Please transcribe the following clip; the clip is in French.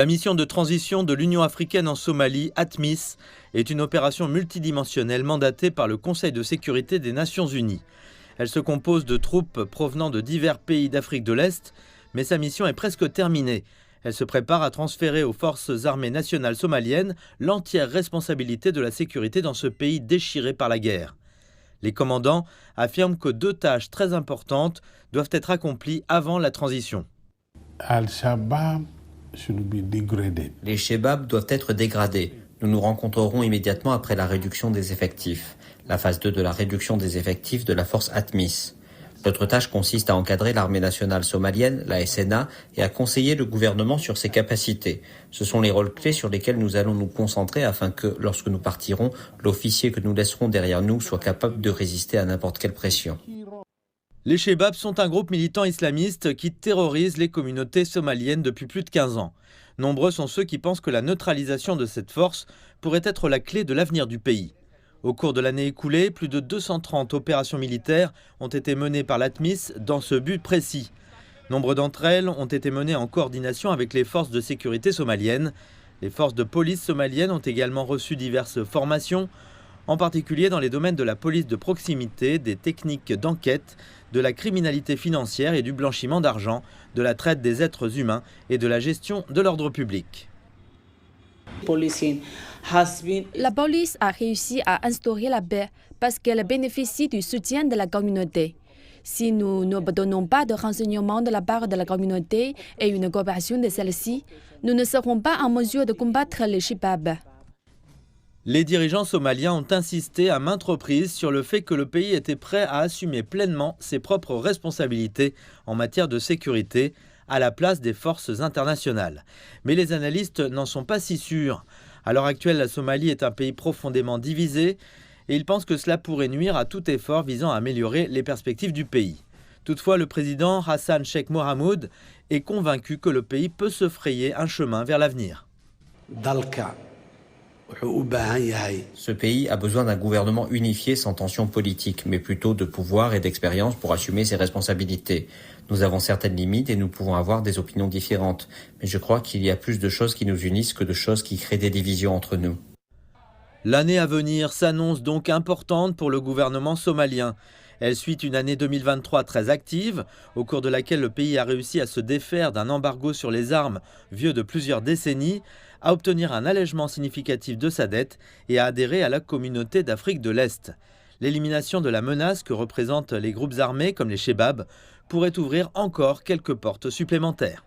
La mission de transition de l'Union africaine en Somalie, ATMIS, est une opération multidimensionnelle mandatée par le Conseil de sécurité des Nations Unies. Elle se compose de troupes provenant de divers pays d'Afrique de l'Est, mais sa mission est presque terminée. Elle se prépare à transférer aux forces armées nationales somaliennes l'entière responsabilité de la sécurité dans ce pays déchiré par la guerre. Les commandants affirment que 2 tâches très importantes doivent être accomplies avant la transition. Les Chebabs doivent être dégradés. Nous nous rencontrerons immédiatement après la réduction des effectifs, la phase 2 de la réduction des effectifs de la force ATMIS. Notre tâche consiste à encadrer l'armée nationale somalienne, la SNA, et à conseiller le gouvernement sur ses capacités. Ce sont les rôles clés sur lesquels nous allons nous concentrer afin que, lorsque nous partirons, l'officier que nous laisserons derrière nous soit capable de résister à n'importe quelle pression. Les Chebabs sont un groupe militant islamiste qui terrorise les communautés somaliennes depuis plus de 15 ans. Nombreux sont ceux qui pensent que la neutralisation de cette force pourrait être la clé de l'avenir du pays. Au cours de l'année écoulée, plus de 230 opérations militaires ont été menées par l'ATMIS dans ce but précis. Nombre d'entre elles ont été menées en coordination avec les forces de sécurité somaliennes. Les forces de police somaliennes ont également reçu diverses formations, en particulier dans les domaines de la police de proximité, des techniques d'enquête, de la criminalité financière et du blanchiment d'argent, de la traite des êtres humains et de la gestion de l'ordre public. La police a réussi à instaurer la paix parce qu'elle bénéficie du soutien de la communauté. Si nous n'obtenons pas de renseignements de la part de la communauté et une coopération de celle-ci, nous ne serons pas en mesure de combattre les Chebabs. Les dirigeants somaliens ont insisté à maintes reprises sur le fait que le pays était prêt à assumer pleinement ses propres responsabilités en matière de sécurité à la place des forces internationales. Mais les analystes n'en sont pas si sûrs. À l'heure actuelle, la Somalie est un pays profondément divisé et ils pensent que cela pourrait nuire à tout effort visant à améliorer les perspectives du pays. Toutefois, le président Hassan Sheikh Mohamud est convaincu que le pays peut se frayer un chemin vers l'avenir. Ce pays a besoin d'un gouvernement unifié sans tension politique, mais plutôt de pouvoir et d'expérience pour assumer ses responsabilités. Nous avons certaines limites et nous pouvons avoir des opinions différentes, mais je crois qu'il y a plus de choses qui nous unissent que de choses qui créent des divisions entre nous. L'année à venir s'annonce donc importante pour le gouvernement somalien. Elle suit une année 2023 très active, au cours de laquelle le pays a réussi à se défaire d'un embargo sur les armes vieux de plusieurs décennies, à obtenir un allègement significatif de sa dette et à adhérer à la communauté d'Afrique de l'Est. L'élimination de la menace que représentent les groupes armés comme les Chebabs pourrait ouvrir encore quelques portes supplémentaires.